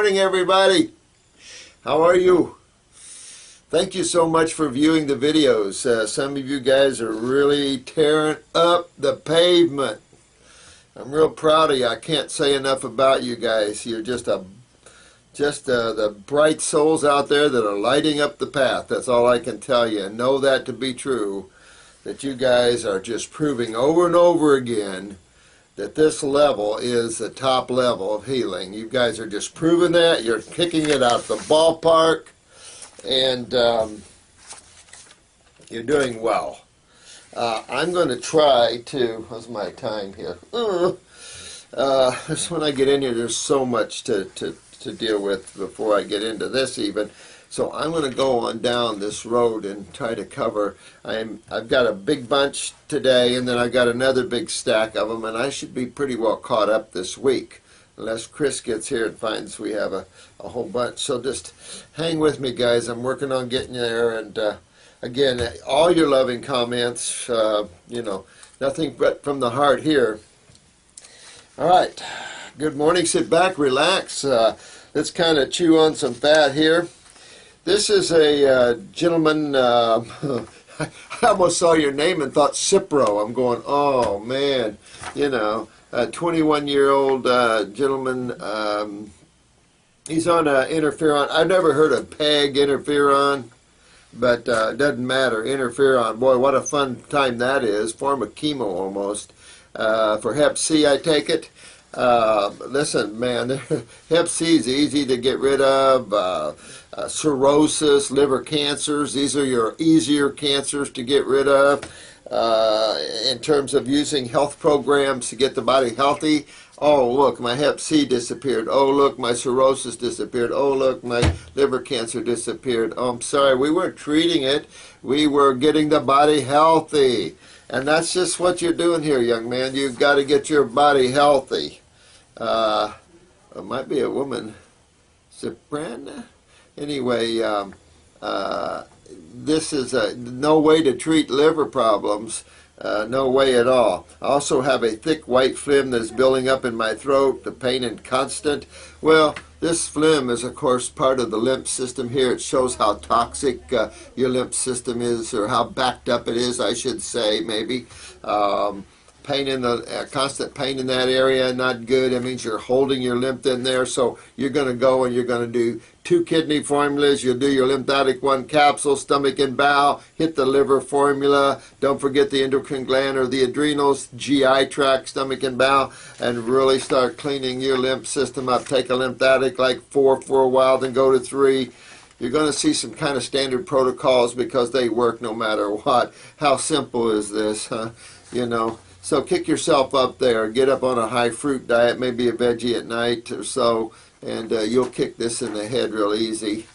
morning, everybody. How are you? Thank you so much for viewing the videos. Some of you guys are really tearing up the pavement. I'm real proud of you. I can't say enough about you guys. You're just the bright souls out there that are lighting up the path. That's all I can tell you. And know that to be true, that you guys are just proving over and over again that this level is the top level of healing. You guys are just proving that. You're kicking it out the ballpark, and you're doing well. I'm going to try to, what's my time here? Just when I get in here, there's so much to deal with before I get into this even. So I'm going to go on down this road and try to cover. I've got a big bunch today, and then I've got another big stack of them, and I should be pretty well caught up this week, unless Chris gets here and finds we have a whole bunch. So just hang with me, guys. I'm working on getting there, and again, all your loving comments, nothing but from the heart here. All right, good morning. Sit back, relax. Let's kind of chew on some fat here. This is a gentleman, I almost saw your name and thought Cipro. I'm going, oh man, a 21-year-old gentleman. He's on interferon. I've never heard of PEG interferon, but it doesn't matter. Interferon, boy, what a fun time that is. Form of chemo almost. For Hep C, I take it. Listen, man, Hep C is easy to get rid of. Cirrhosis, liver cancers, these are your easier cancers to get rid of. In terms of using health programs to get the body healthy, oh look, my Hep C disappeared. Oh look, my cirrhosis disappeared. Oh look, my liver cancer disappeared. Oh, I'm sorry, we weren't treating it. We were getting the body healthy. And that's just what you're doing here, young man. You've got to get your body healthy. It might be a woman. Soprano? Anyway, this is no way to treat liver problems. No way at all. I also have a thick white phlegm that's building up in my throat, the pain and constant. Well, this phlegm is, of course, part of the lymph system here. It shows how toxic your lymph system is, or how backed up it is, I should say, maybe. Pain in the constant pain in that area, not good. It means you're holding your lymph in there. So you're going to go and you're going to do 2 kidney formulas. You'll do your lymphatic 1 capsule, stomach and bowel. Hit the liver formula. Don't forget the endocrine gland or the adrenals, GI tract, stomach and bowel, and really start cleaning your lymph system up. Take a lymphatic like 4 for a while, then go to 3. You're going to see some kind of standard protocols because they work no matter what. How simple is this, huh? So kick yourself up there. Get up on a high fruit diet, maybe a veggie at night or so, and you'll kick this in the head real easy.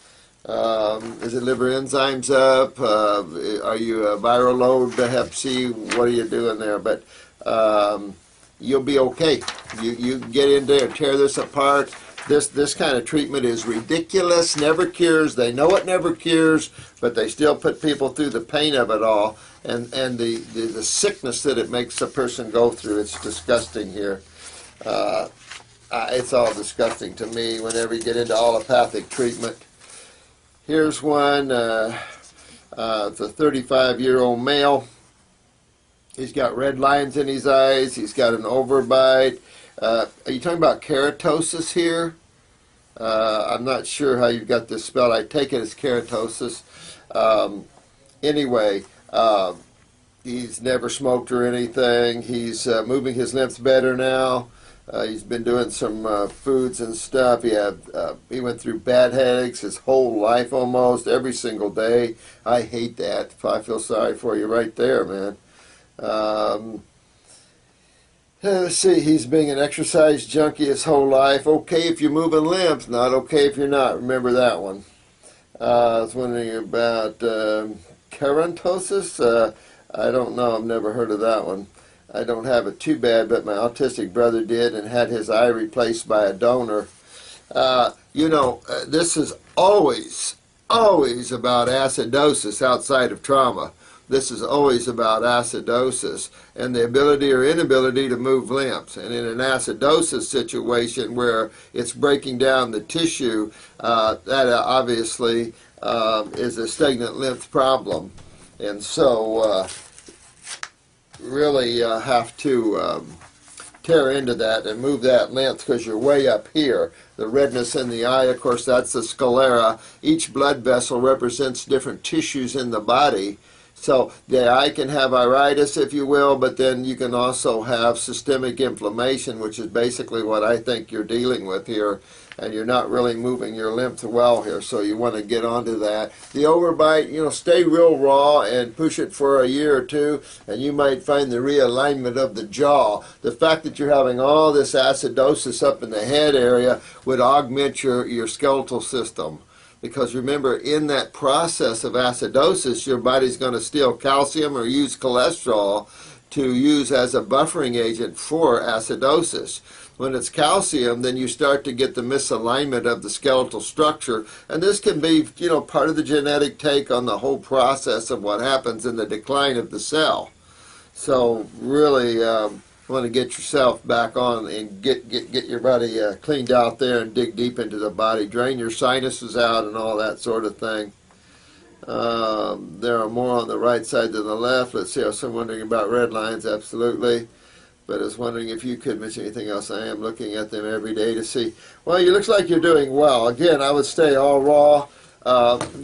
Is it liver enzymes up? Are you a viral load to Hep C? What are you doing there? But you'll be okay. You get in there, tear this apart. This kind of treatment is ridiculous, never cures. They know it never cures, but they still put people through the pain of it all and the sickness that it makes a person go through. It's disgusting here. It's all disgusting to me whenever you get into allopathic treatment. Here's one. It's a 35-year-old male. He's got red lines in his eyes. He's got an overbite. Are you talking about keratosis here? I'm not sure how you've got this spelled. I take it as keratosis. Anyway, he's never smoked or anything. He's moving his lymphs better now. He's been doing some foods and stuff. He went through bad headaches his whole life almost, every single day. I hate that. I feel sorry for you right there, man. Let's see, he's being an exercise junkie his whole life. Okay if you're moving lymph, not okay if you're not. Remember that one. I was wondering about keratosis. I don't know. I've never heard of that one. I don't have it too bad, but my autistic brother did and had his eye replaced by a donor. This is always about acidosis outside of trauma. this is always about acidosis and the ability or inability to move lymph. And in an acidosis situation where it's breaking down the tissue, that obviously is a stagnant lymph problem. And so really have to tear into that and move that lymph because you're way up here. The redness in the eye, of course, that's the sclera. Each blood vessel represents different tissues in the body. So the eye can have iritis, if you will, but then you can also have systemic inflammation, which is basically what I think you're dealing with here. And you're not really moving your lymph well here, so you want to get onto that. The overbite, you know, stay real raw and push it for a year or two, and you might find the realignment of the jaw. The fact that you're having all this acidosis up in the head area would augment your skeletal system. Because remember, in that process of acidosis, your body's going to steal calcium or use cholesterol to use as a buffering agent for acidosis. When it's calcium, then you start to get the misalignment of the skeletal structure, and this can be, you know, part of the genetic take on the whole process of what happens in the decline of the cell. So really want to get yourself back on and get your body cleaned out there and dig deep into the body, drain your sinuses out and all that sort of thing. There are more on the right side than the left. Let's see, I was wondering about red lines, absolutely. But I was wondering if you could mention anything else. I am looking at them every day to see. Well, you looks like you're doing well. Again, I would stay all raw.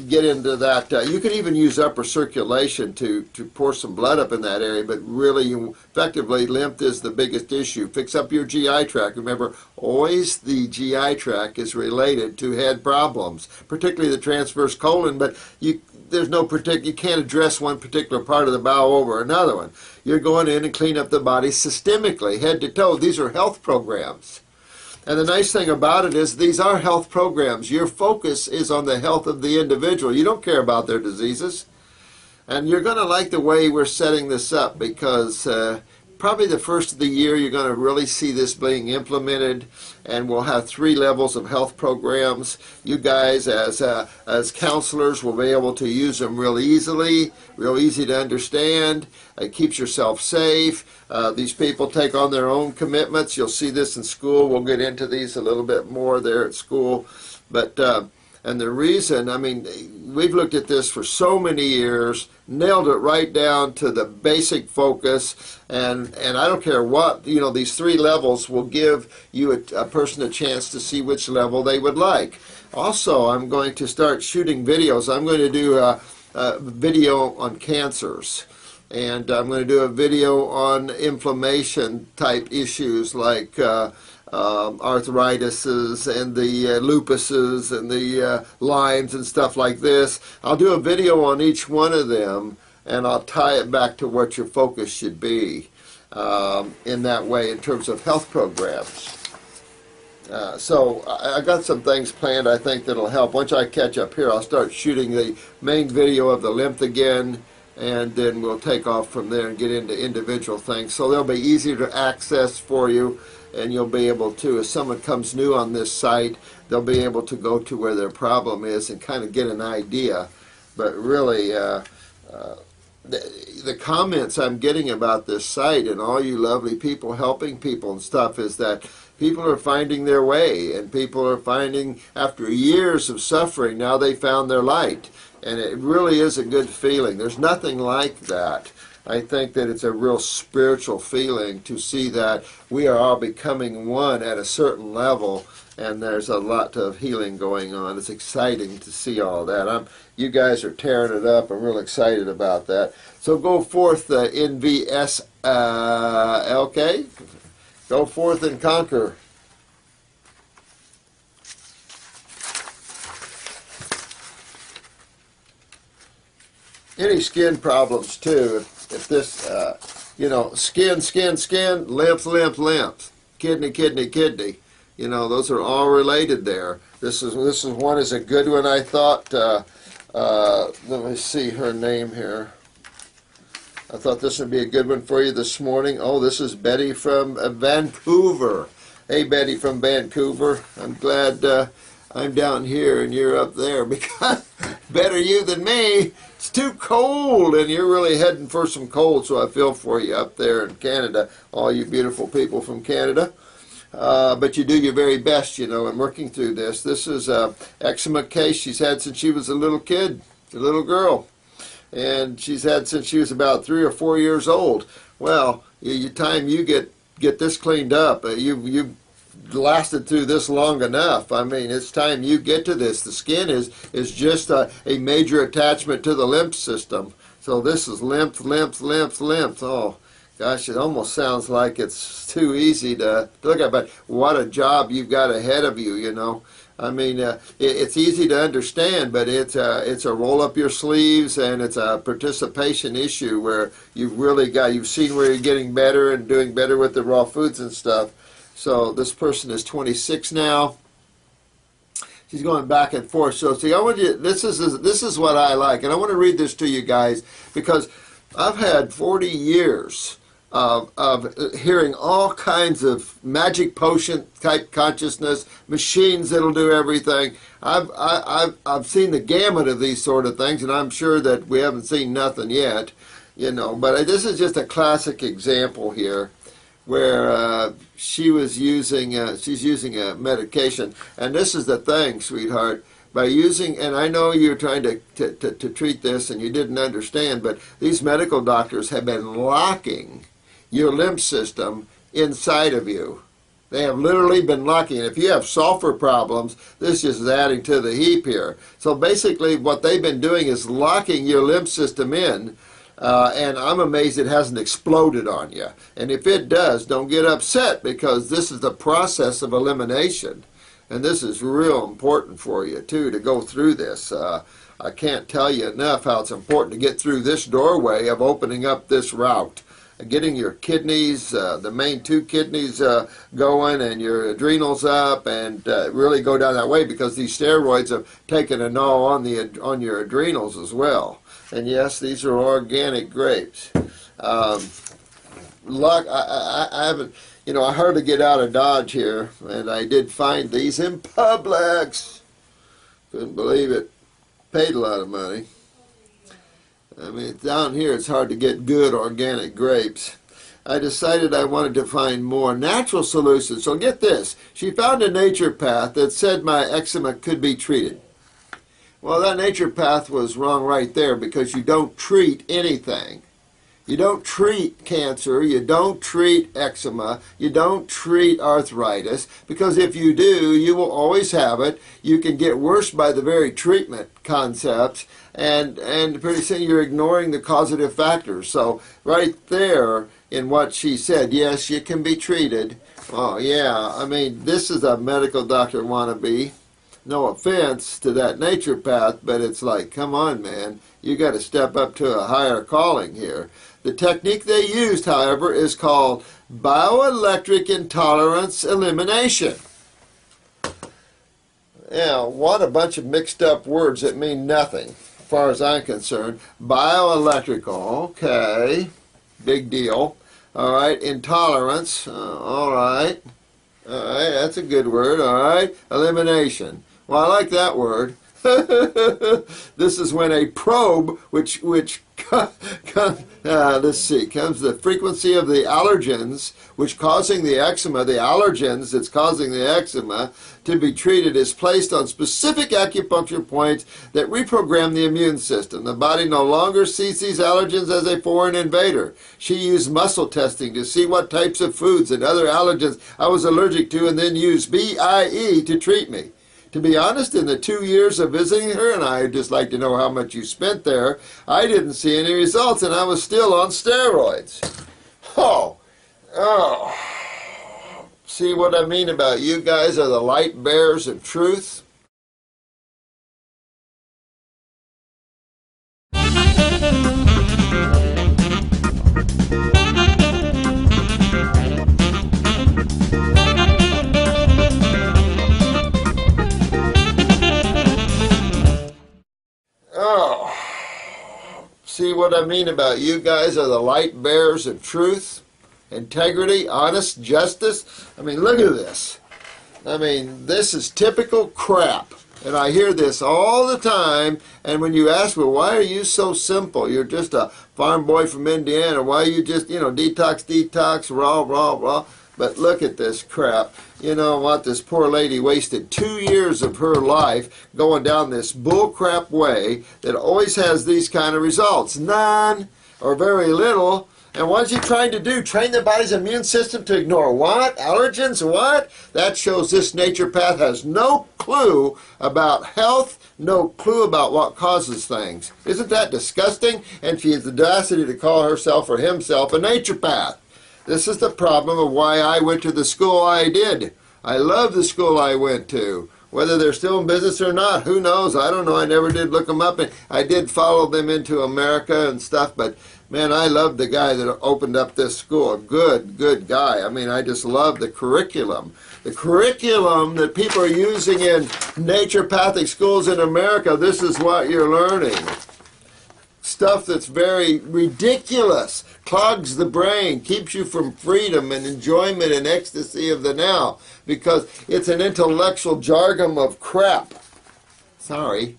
Get into that. You could even use upper circulation to pour some blood up in that area, but really, effectively, lymph is the biggest issue. Fix up your GI tract. Remember, always the GI tract is related to head problems, particularly the transverse colon, but there's no you can't address one particular part of the bowel over another one. You're going in and clean up the body systemically, head to toe. These are health programs. And the nice thing about it is these are health programs. Your focus is on the health of the individual. You don't care about their diseases. And you're going to like the way we're setting this up because probably the first of the year you're going to really see this being implemented, and we'll have 3 levels of health programs. You guys as counselors will be able to use them real easily, real easy to understand. It keeps yourself safe. These people take on their own commitments. You'll see this in school. We'll get into these a little bit more there at school. But and the reason, I mean, we've looked at this for so many years, nailed it right down to the basic focus, and I don't care what, you know, these 3 levels will give you a person a chance to see which level they would like. Also, I'm going to start shooting videos. I'm going to do a video on cancers, and I'm going to do a video on inflammation type issues like arthritises and the lupuses and the Lymes and stuff like this. I'll do a video on each one of them, and I'll tie it back to what your focus should be in that way in terms of health programs. So I got some things planned I think that'll help. Once I catch up here, I'll start shooting the main video of the lymph again, and then we'll take off from there and get into individual things. So they'll be easier to access for you, and you'll be able to, if someone comes new on this site, they'll be able to go to where their problem is and kind of get an idea. But really, the comments I'm getting about this site and all you lovely people helping people and stuff is that people are finding their way, and people are finding, after years of suffering, now they found their light. And it really is a good feeling. There's nothing like that. I think that it's a real spiritual feeling to see that we are all becoming one at a certain level, and there's a lot of healing going on. It's exciting to see all that. You guys are tearing it up. I'm real excited about that. So go forth, NVSLK. Go forth and conquer. Any skin problems too. If this, you know, skin, lymph, kidney, you know, those are all related there. This is one is a good one, I thought. Let me see her name here. I thought this would be a good one for you this morning. Oh, this is Betty from Vancouver. Hey, Betty from Vancouver. I'm glad I'm down here and you're up there because better you than me. It's too cold, and you're really heading for some cold, so I feel for you up there in Canada, all you beautiful people from Canada. But you do your very best, you know, in working through this. This is a eczema case she's had since she was a little kid, a little girl. And she's had since she was about 3 or 4 years old. Well, time you get this cleaned up, you've lasted through this long enough. I mean, it's time you get to this. The skin is just a major attachment to the lymph system. So this is lymph. Oh, gosh, it almost sounds like it's too easy to look at, but what a job you've got ahead of you, you know. I mean, it's easy to understand, but it's a roll up your sleeves, and it's a participation issue where you've seen where you're getting better and doing better with the raw foods and stuff. So this person is 26 now. She's going back and forth. So see, this is what I like, and I want to read this to you guys because I've had 40 years of hearing all kinds of magic potion type consciousness, machines that'll do everything. I've seen the gamut of these sort of things, and I'm sure that we haven't seen nothing yet, you know. But this is just a classic example here, where she's using a medication, and this is the thing, sweetheart. By using, and I know you're trying to treat this, and you didn't understand, but these medical doctors have been locking your lymph system inside of you. They have literally been locking it. If you have sulfur problems, this is adding to the heap here. So basically what they've been doing is locking your lymph system in, and I'm amazed it hasn't exploded on you. And if it does, don't get upset, because this is the process of elimination. And this is real important for you, too, to go through this. I can't tell you enough how it's important to get through this doorway of opening up this route. Getting your kidneys, the main 2 kidneys going, and your adrenals up, and really go down that way, because these steroids have taken a toll on your adrenals as well. And yes, these are organic grapes. I haven't, you know, I hardly get out of Dodge here, and I did find these in Publix. Couldn't believe it. Paid a lot of money. I mean, down here it's hard to get good organic grapes. I decided I wanted to find more natural solutions. So get this. She found a naturopath that said my eczema could be treated. Well, that naturopath was wrong right there, because you don't treat anything. You don't treat cancer, you don't treat eczema, you don't treat arthritis, because if you do, you will always have it. You can get worse by the very treatment concepts, and pretty soon you're ignoring the causative factors. So right there in what she said, yes, you can be treated. Oh yeah, I mean, this is a medical doctor wannabe. No offense to that naturopath, but it's like, come on, man, you got to step up to a higher calling here. The technique they used, however, is called bioelectric intolerance elimination. Yeah, what a bunch of mixed up words that mean nothing, as far as I'm concerned. Bioelectrical, okay, big deal. All right, intolerance, all right, that's a good word, all right. Elimination, well, I like that word. This is when a probe, which let's see, comes the frequency of the allergens, which causing the eczema, the allergens that's causing the eczema to be treated, is placed on specific acupuncture points that reprogram the immune system. The body no longer sees these allergens as a foreign invader. She used muscle testing to see what types of foods and other allergens I was allergic to, and then used BIE to treat me. To be honest, in the 2 years of visiting her, and I'd just like to know how much you spent there, I didn't see any results, and I was still on steroids. Oh. See what I mean about you guys are the light bearers of truth? Oh, see what I mean about you guys are the light bearers of truth, integrity, honest, justice. I mean, look at this. I mean, this is typical crap. And I hear this all the time, and when you ask, well, why are you so simple? You're just a farm boy from Indiana. Why are you just, detox, raw, raw, raw? But look at this crap. You know what? This poor lady wasted 2 years of her life going down this bullcrap way that always has these kind of results. None or very little. And what is he trying to do? Train the body's immune system to ignore what? Allergens? What? That shows this naturopath has no clue about health, no clue about what causes things. Isn't that disgusting? And she has the audacity to call herself or himself a naturopath. This is the problem of why I went to the school I did. I love the school I went to. Whether they're still in business or not, who knows? I don't know. I never did look them up. And I did follow them into America and stuff, but man, I love the guy that opened up this school. A good guy. I mean, I just love the curriculum. The curriculum that people are using in naturopathic schools in America, this is what you're learning. Stuff that's very ridiculous, clogs the brain, keeps you from freedom and enjoyment and ecstasy of the now, because it's an intellectual jargon of crap. Sorry.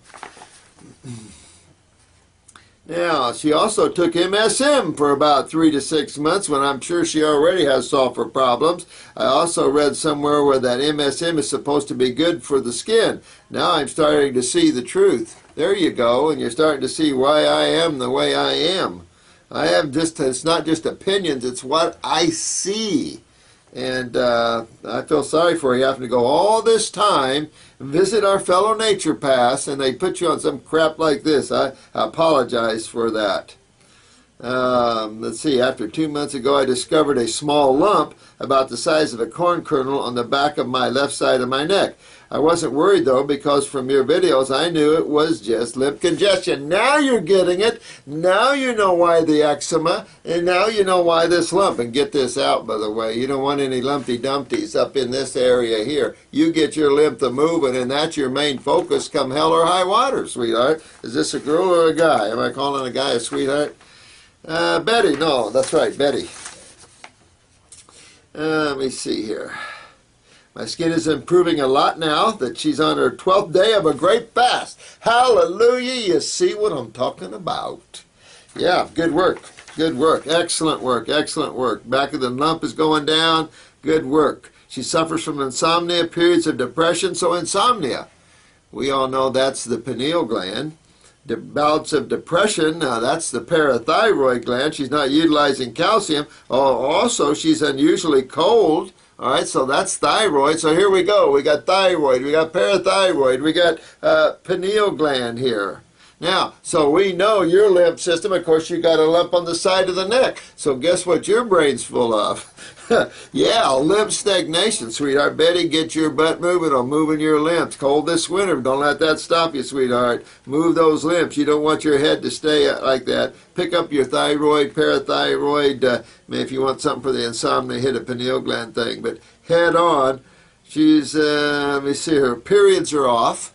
Now, she also took MSM for about 3 to 6 months when I'm sure she already has sulfur problems. I also read somewhere where that MSM is supposed to be good for the skin. Now I'm starting to see the truth. There you go, and you're starting to see why I am the way I am. It's not just opinions, it's what I see. And I feel sorry for you having to go all this time, visit our fellow naturopaths, and they put you on some crap like this. I apologize for that. Let's see, after 2 months ago, I discovered a small lump about the size of a corn kernel on the back of my left side of my neck. I wasn't worried, though, because from your videos, I knew it was just lymph congestion. Now you're getting it. Now you know why the eczema, and now you know why this lump. And get this out, by the way. You don't want any lumpy dumpties up in this area here. You get your lymph moving, and that's your main focus come hell or high water, sweetheart. Is this a girl or a guy? Am I calling a guy a sweetheart? Betty. No, that's right, Betty. Let me see here. My skin is improving a lot now that she's on her 12th day of a great fast. Hallelujah, you see what I'm talking about. Yeah, good work, excellent work, excellent work. Back of the lump is going down, good work. She suffers from insomnia, periods of depression, so insomnia. We all know that's the pineal gland. The bouts of depression, that's the parathyroid gland. She's not utilizing calcium. Also, she's unusually cold. All right, so that's thyroid. So here we go. We got thyroid, we got parathyroid, we got pineal gland here. Now, so we know your lymph system, of course, you got a lump on the side of the neck. So guess what your brain's full of? Yeah, lymph stagnation, sweetheart. Betty, get your butt moving on moving your lymphs. Cold this winter. Don't let that stop you, sweetheart. Move those lymphs. You don't want your head to stay like that. Pick up your thyroid, parathyroid. If you want something for the insomnia, hit a pineal gland thing. But head on. She's, let me see, her periods are off.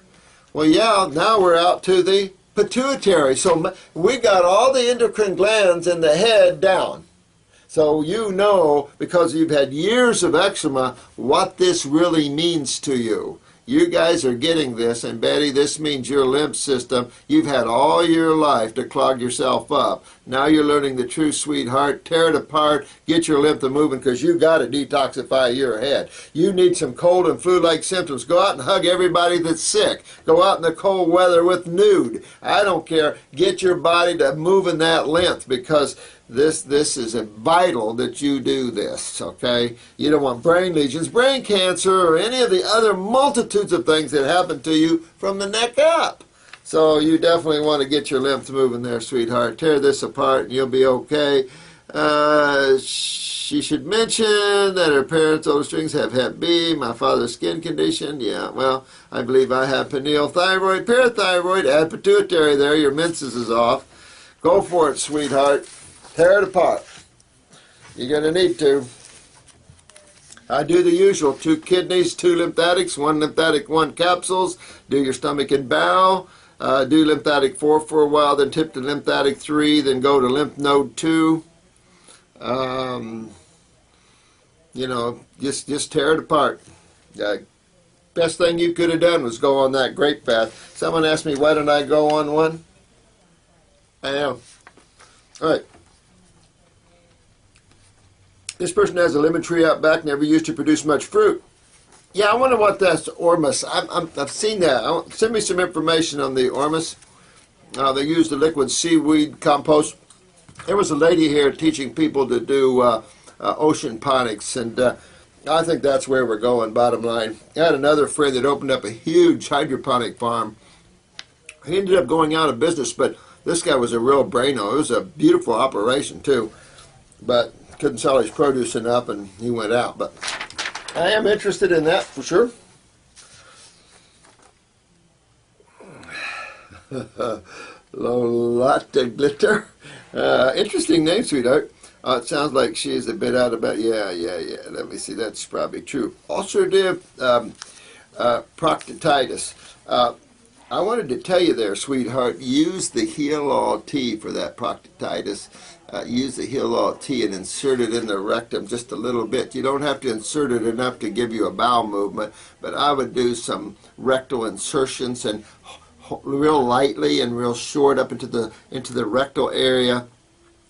Well, yeah, now we're out to the pituitary. So we got all the endocrine glands in the head down. So you know, because you've had years of eczema, what this really means to you. You guys are getting this, and Betty, this means your lymph system, you've had all your life to clog yourself up. Now you're learning the truth, sweetheart. Tear it apart, get your lymph moving, because you got to detoxify your head. You need some cold and flu-like symptoms. Go out and hug everybody that's sick. Go out in the cold weather with nude. I don't care. Get your body to moving that lymph, because this is vital that you do this, okay? You don't want brain lesions, brain cancer, or any of the other multitudes of things that happen to you from the neck up. So you definitely want to get your lymph moving there, sweetheart. Tear this apart and you'll be okay. She should mention that her parents' older strings have Hep B, my father's skin condition. Yeah, well, I believe I have pineal thyroid, parathyroid, add pituitary there. Your menses is off. Go for it, sweetheart. Tear it apart. You're going to need to. I do the usual. 2 kidneys, 2 lymphatics, 1 lymphatic, 1 capsules. Do your stomach and bowel. Do lymphatic 4 for a while, then tip to lymphatic 3, then go to lymph node 2. You know, just tear it apart. Best thing you could have done was go on that grape path. Someone asked me, why don't I go on one? I am. All right. This person has a lemon tree out back, never used to produce much fruit. Yeah, I wonder what that's ormus. I've seen that. Send me some information on the ormus. They use the liquid seaweed compost. There was a lady here teaching people to do ocean ponics, and I think that's where we're going, bottom line. I had another friend that opened up a huge hydroponic farm. He ended up going out of business, but this guy was a real braino. It was a beautiful operation, too, but couldn't sell his produce enough, and he went out. But I am interested in that, for sure. Lola Glitter. Interesting name, sweetheart. It sounds like she's a bit out about. Yeah. Let me see. That's probably true. Ulcerative proctitis. I wanted to tell you there, sweetheart, use the Heal-All tea for that proctitis. Use the Heal-All tea and insert it in the rectum just a little bit. You don't have to insert it enough to give you a bowel movement, but I would do some rectal insertions and real lightly and real short up into the rectal area,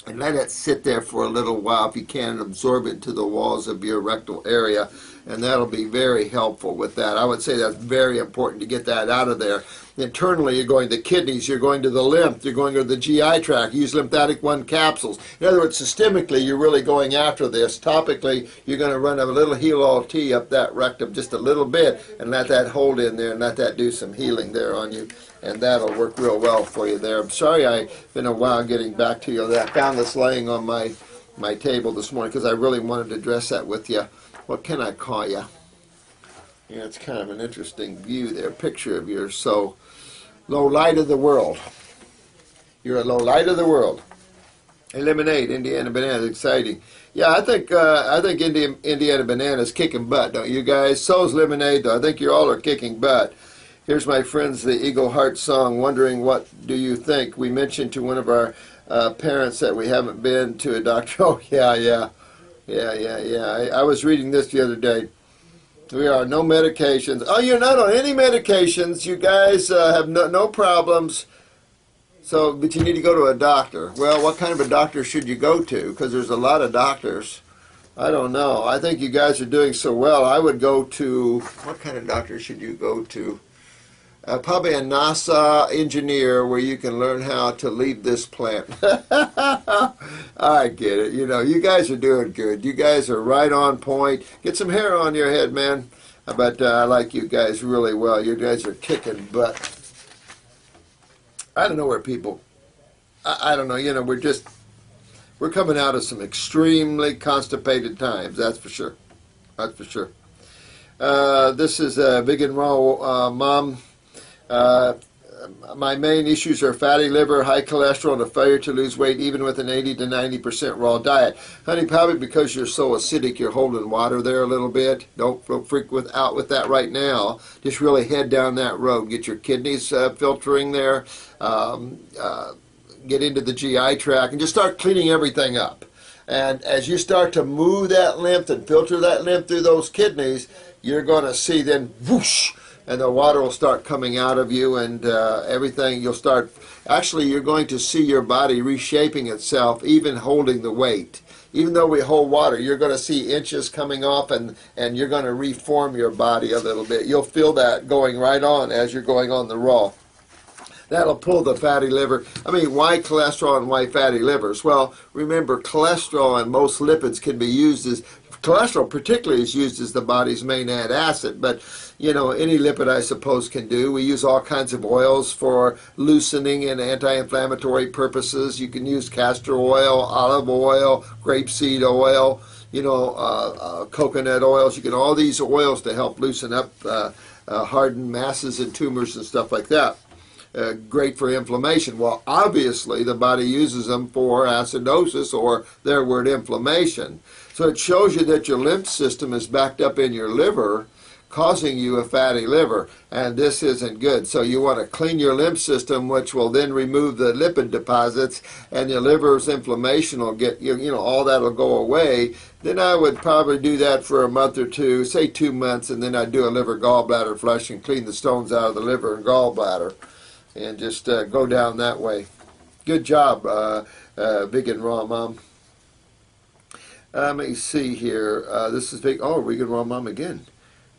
and let it sit there for a little while if you can, and absorb it into the walls of your rectal area, and that'll be very helpful with that. I would say that's very important to get that out of there. Internally, you're going to the kidneys, you're going to the lymph, you're going to the GI tract. Use lymphatic 1 capsules. In other words, systemically, you're really going after this. Topically, you're going to run a little Heal-All tea up that rectum just a little bit and let that hold in there and let that do some healing there on you. And that'll work real well for you there. I'm sorry I've been a while getting back to you. I found this laying on my table this morning because I really wanted to address that with you. What can I call you? Yeah, it's kind of an interesting view there, picture of yours. So, low light of the world. You're a low light of the world. Hey, Lemonade, Indiana Banana, exciting. Yeah, I think Indiana Banana is kicking butt, don't you guys? So's Lemonade, though. I think you all are kicking butt. Here's my friends, the Eagle Heart song, wondering what do you think? We mentioned to one of our parents that we haven't been to a doctor. Oh, yeah. I was reading this the other day. We are no medications. Oh, you're not on any medications. You guys have no problems. So, but you need to go to a doctor. Well, what kind of a doctor should you go to? Because there's a lot of doctors. I don't know. I think you guys are doing so well. I would go to, what kind of doctor should you go to? Probably a NASA engineer where you can learn how to leave this plant. I get it. You know, you guys are doing good. You guys are right on point. Get some hair on your head, man. But I like you guys really well. You guys are kicking butt. I don't know where people, I don't know, you know, we're coming out of some extremely constipated times, that's for sure. That's for sure. This is Big and Raw Mom. My main issues are fatty liver, high cholesterol, and a failure to lose weight even with an 80 to 90% raw diet. Honey, probably because you're so acidic, you're holding water there a little bit. Don't freak out with that right now. Just really head down that road. Get your kidneys filtering there. Get into the GI tract and just start cleaning everything up. And as you start to move that lymph and filter that lymph through those kidneys, you're going to see then whoosh, and the water will start coming out of you, and everything, you'll start, actually you're going to see your body reshaping itself, even holding the weight. Even though we hold water, you're going to see inches coming off, and you're going to reform your body a little bit. You'll feel that going right on as you're going on the raw. That'll pull the fatty liver. I mean, why cholesterol and why fatty livers? Well, remember, cholesterol and most lipids can be used as, cholesterol particularly is used as the body's main antacid, but you know, any lipid I suppose can do. We use all kinds of oils for loosening and anti-inflammatory purposes. You can use castor oil, olive oil, grapeseed oil, you know, coconut oils. You can all these oils to help loosen up hardened masses and tumors and stuff like that. Great for inflammation. Well, obviously the body uses them for acidosis, or their word inflammation. So it shows you that your lymph system is backed up in your liver, causing you a fatty liver, and this isn't good. So you want to clean your lymph system, which will then remove the lipid deposits, and your liver's inflammation will get, all that will go away. Then I would probably do that for a month or two, say 2 months, and then I'd do a liver gallbladder flush and clean the stones out of the liver and gallbladder, and just go down that way. Good job, Big and Raw Mom. Let me see here. This is Big. Oh, Big and Raw Mom again.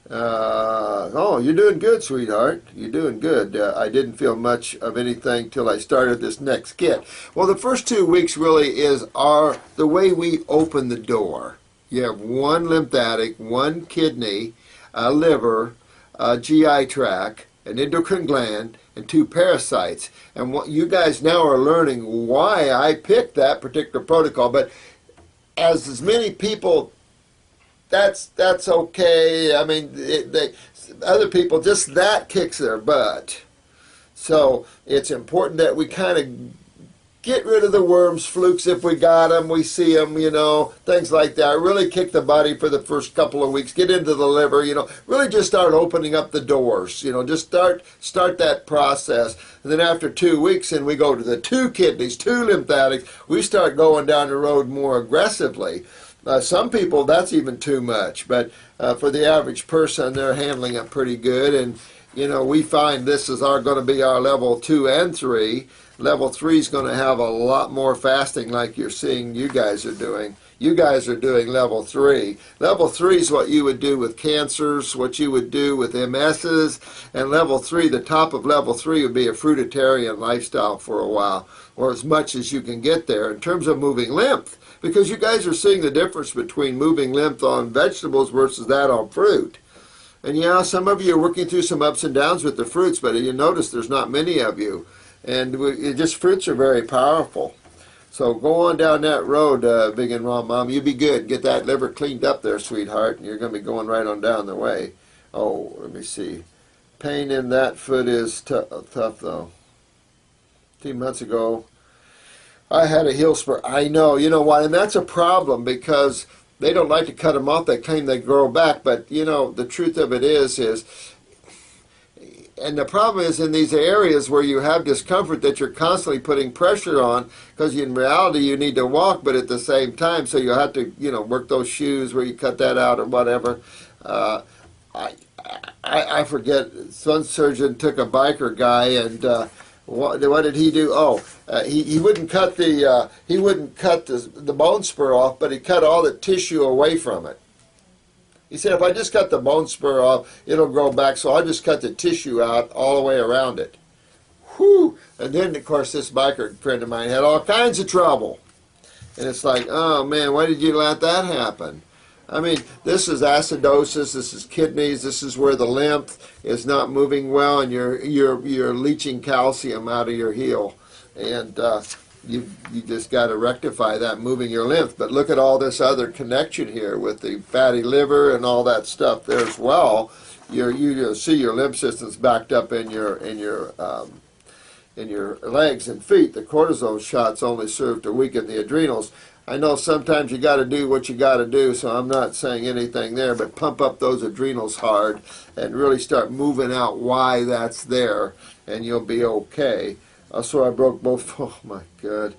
Oh, you're doing good, sweetheart. You're doing good. I didn't feel much of anything till I started this next kit. Well, the first 2 weeks really is the way we open the door. You have one lymphatic, one kidney, a liver, a GI tract, an endocrine gland, and 2 parasites. And what you guys now are learning why I picked that particular protocol. But as many people, that's okay. I mean, other people, just that kicks their butt. So it's important that we kind of get rid of the worms, flukes if we got them, we see them, things like that. Really kick the body for the first couple of weeks. Get into the liver, really just start opening up the doors. Just start that process. And then after 2 weeks, and we go to the 2 kidneys, 2 lymphatics, we start going down the road more aggressively. Some people, that's even too much, but for the average person, they're handling it pretty good. And we find this is going to be our level 2 and 3. Level 3 is going to have a lot more fasting, like you're seeing you guys are doing. You guys are doing level 3. Level 3 is what you would do with cancers, what you would do with MSs, and level 3, the top of level 3 would be a fruitarian lifestyle for a while, or as much as you can get there in terms of moving lymph, because you guys are seeing the difference between moving lymph on vegetables versus that on fruit. And yeah, some of you are working through some ups and downs with the fruits, but you notice there's not many of you. And fruits are very powerful. So go on down that road, Big and Raw Mom. You be good. Get that liver cleaned up there, sweetheart, and you're going to be going right on down the way. Oh, let me see. Pain in that foot is tough, though. 2 months ago, I had a heel spur. I know. You know what? And that's a problem because they don't like to cut them off. They claim they grow back. But, the truth of it is and the problem is in these areas where you have discomfort that you're constantly putting pressure on, because in reality you need to walk, but at the same time, so you have to, work those shoes where you cut that out or whatever. I forget, one surgeon took a biker guy and what did he do? Oh, he wouldn't cut the bone spur off, but he cut all the tissue away from it. He said, if I just cut the bone spur off, it'll grow back, so I'll just cut the tissue out all the way around it. Whew! And then, of course, this biker friend of mine had all kinds of trouble. And it's like, oh, man, why did you let that happen? I mean, this is acidosis, this is kidneys, this is where the lymph is not moving well, and you're leaching calcium out of your heel. And you just got to rectify that, moving your lymph. But look at all this other connection here with the fatty liver and all that stuff there as well. You see your lymph system's backed up in your legs and feet. The cortisone shots only serve to weaken the adrenals. I know sometimes you got to do what you got to do, so I'm not saying anything there, but pump up those adrenals hard and really start moving out why that's there, and you'll be okay. So I broke both. Oh my God.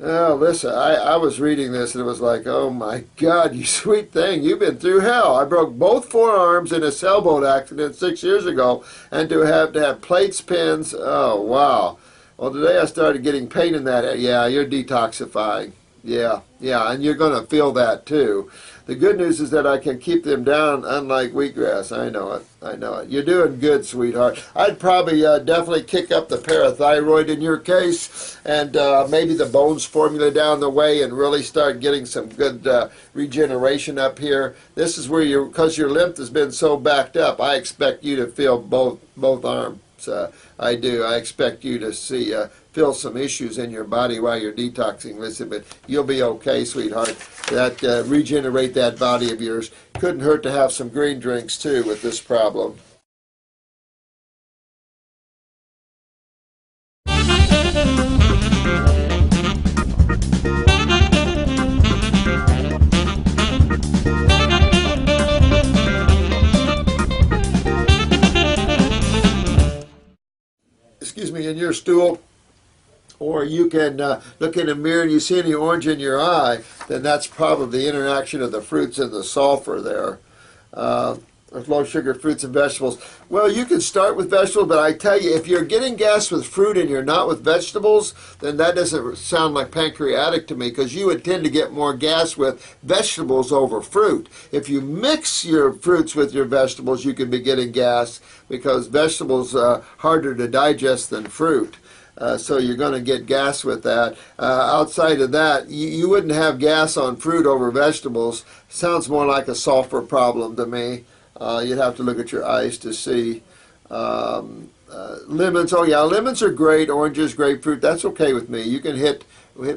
Oh, listen, I was reading this and it was like, oh my God, you sweet thing, you've been through hell. I broke both forearms in a sailboat accident 6 years ago, and to have plates, pins, oh wow. Well, today I started getting pain in that. Yeah, you're detoxifying. Yeah, and you're going to feel that too. The good news is that I can keep them down, unlike wheatgrass. I know it. You're doing good, sweetheart. I'd probably definitely kick up the parathyroid in your case, and maybe the bones formula down the way, and really start getting some good regeneration up here. This is where because your lymph has been so backed up, I expect you to feel both arms. I do. I expect you to feel some issues in your body while you're detoxing. Listen, but you'll be okay, sweetheart. Regenerate that body of yours. Couldn't hurt to have some green drinks too with this problem. excuse me, in your stool, or you can look in a mirror and you see any orange in your eye, then that's probably the interaction of the fruits and the sulfur there. With low sugar fruits and vegetables. Well, you can start with vegetables, but I tell you, if you're getting gas with fruit and you're not with vegetables, then that doesn't sound like pancreatic to me, because you would tend to get more gas with vegetables over fruit. If you mix your fruits with your vegetables, you can be getting gas, because vegetables are harder to digest than fruit. So you're going to get gas with that. Outside of that, you wouldn't have gas on fruit over vegetables. Sounds more like a sulfur problem to me. You'd have to look at your eyes to see. Lemons, oh yeah, lemons are great. Oranges, grapefruit, that's okay with me. You can hit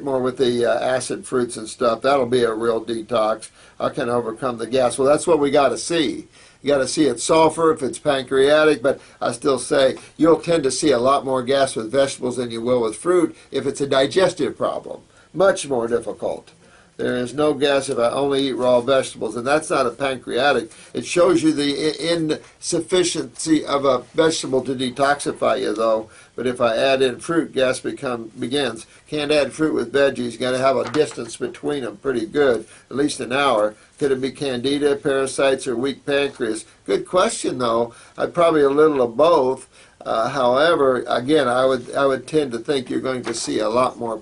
more with the acid fruits and stuff. That'll be a real detox. I can overcome the gas. Well, that's what we got to see. You got to see it's sulfur, if it's pancreatic, but I still say you'll tend to see a lot more gas with vegetables than you will with fruit if it's a digestive problem. Much more difficult. There is no gas if I only eat raw vegetables, and that's not a pancreatic. It shows you the insufficiency of a vegetable to detoxify you, though. But if I add in fruit, gas begins. Can't add fruit with veggies. Got to have a distance between them pretty good, at least an hour. Could it be candida, parasites, or weak pancreas? Good question, though. I'd probably a little of both. However, again, I would tend to think you're going to see a lot more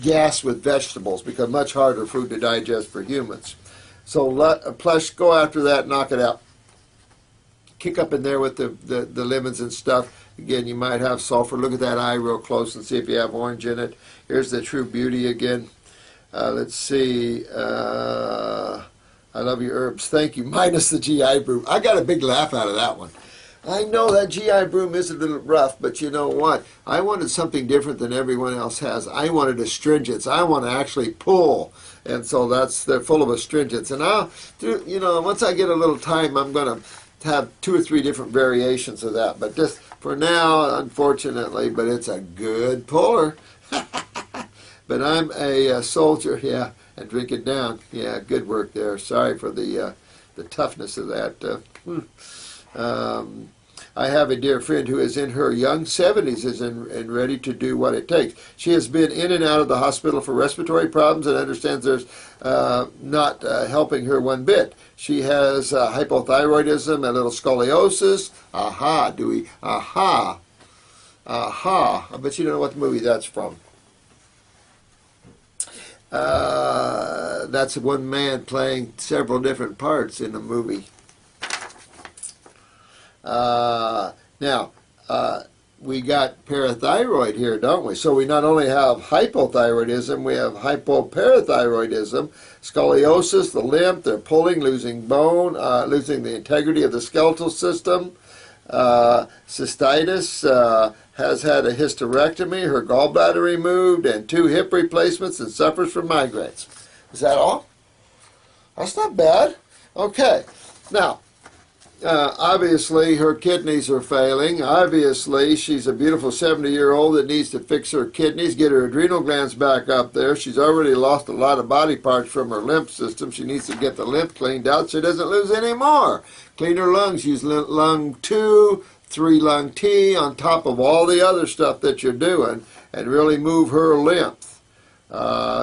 gas with vegetables, because much harder food to digest for humans. So plush, go after that, knock it out. Kick up in there with the lemons and stuff. Again, you might have sulfur. Look at that eye real close and see if you have orange in it. Here's the True Beauty again. Let's see. I love your herbs. Thank you. Minus the GI brew. I got a big laugh out of that one. I know that GI broom is a little rough, but you know what? I wanted something different than everyone else has. I wanted astringents. I want to actually pull, and so they're full of astringents. And once I get a little time, I'm going to have 2 or 3 different variations of that. But just for now, unfortunately, but it's a good puller. But I'm a soldier, yeah, and drink it down. Yeah, good work there. Sorry for the toughness of that. I have a dear friend who is in her young 70s and ready to do what it takes. She has been in and out of the hospital for respiratory problems and understands there's not helping her one bit. She has hypothyroidism, a little scoliosis. Aha, Dewey. Aha. Aha. I bet you don't know what the movie that's from. That's one man playing several different parts in a movie. Now, we got parathyroid here, don't we? So we not only have hypothyroidism, we have hypoparathyroidism, scoliosis, the limp, they're pulling, losing bone, losing the integrity of the skeletal system. Cystitis, has had a hysterectomy, her gallbladder removed, and 2 hip replacements, and suffers from migraines. Is that all? That's not bad. Okay. Now, obviously, her kidneys are failing. Obviously, she's a beautiful 70-year-old that needs to fix her kidneys, get her adrenal glands back up there. She's already lost a lot of body parts from her lymph system. She needs to get the lymph cleaned out so she doesn't lose any more. Clean her lungs. Use lung 2, 3 lung T on top of all the other stuff that you're doing, and really move her lymph.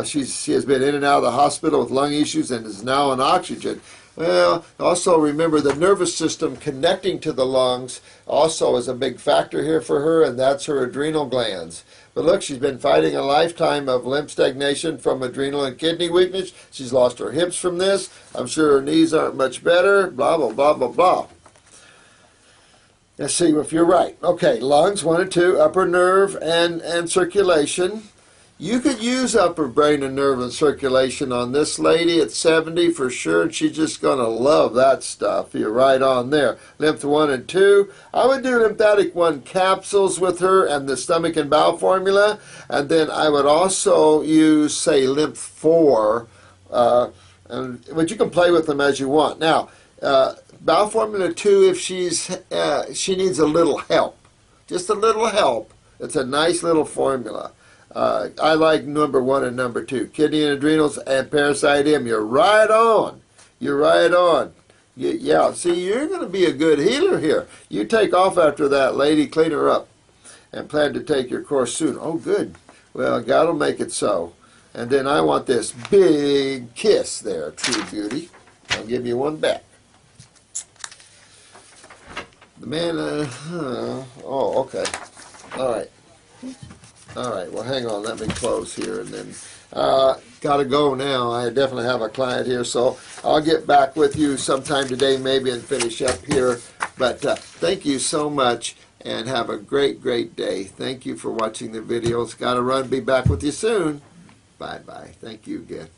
She has been in and out of the hospital with lung issues and is now on oxygen. Well, also remember the nervous system connecting to the lungs also is a big factor here for her, and that's her adrenal glands. But look, she's been fighting a lifetime of lymph stagnation from adrenal and kidney weakness. She's lost her hips from this. I'm sure her knees aren't much better, blah, blah, blah, blah, blah. Let's see if you're right. Okay, lungs, 1 and 2, upper nerve and circulation. You could use upper brain and nerve and circulation on this lady at 70 for sure, and she's just going to love that stuff. You're right on there. Lymph 1 and 2. I would do lymphatic 1 capsules with her and the stomach and bowel formula, and then I would also use, say, lymph 4, but you can play with them as you want. Now, bowel formula 2, if she needs a little help, just a little help, it's a nice little formula. I like number 1 and number 2. Kidney and adrenals and parasitium. You're right on. You're right on. Yeah, see, you're going to be a good healer here. You take off after that lady, clean her up, and plan to take your course soon. Oh, good. Well, God will make it so. And then I want this big kiss there, True Beauty. I'll give you one back. The man, oh, okay. All right. All right, well, hang on. Let me close here and then got to go now. I definitely have a client here, so I'll get back with you sometime today maybe and finish up here. But thank you so much and have a great, great day. Thank you for watching the videos. Got to run. Be back with you soon. Bye-bye. Thank you again.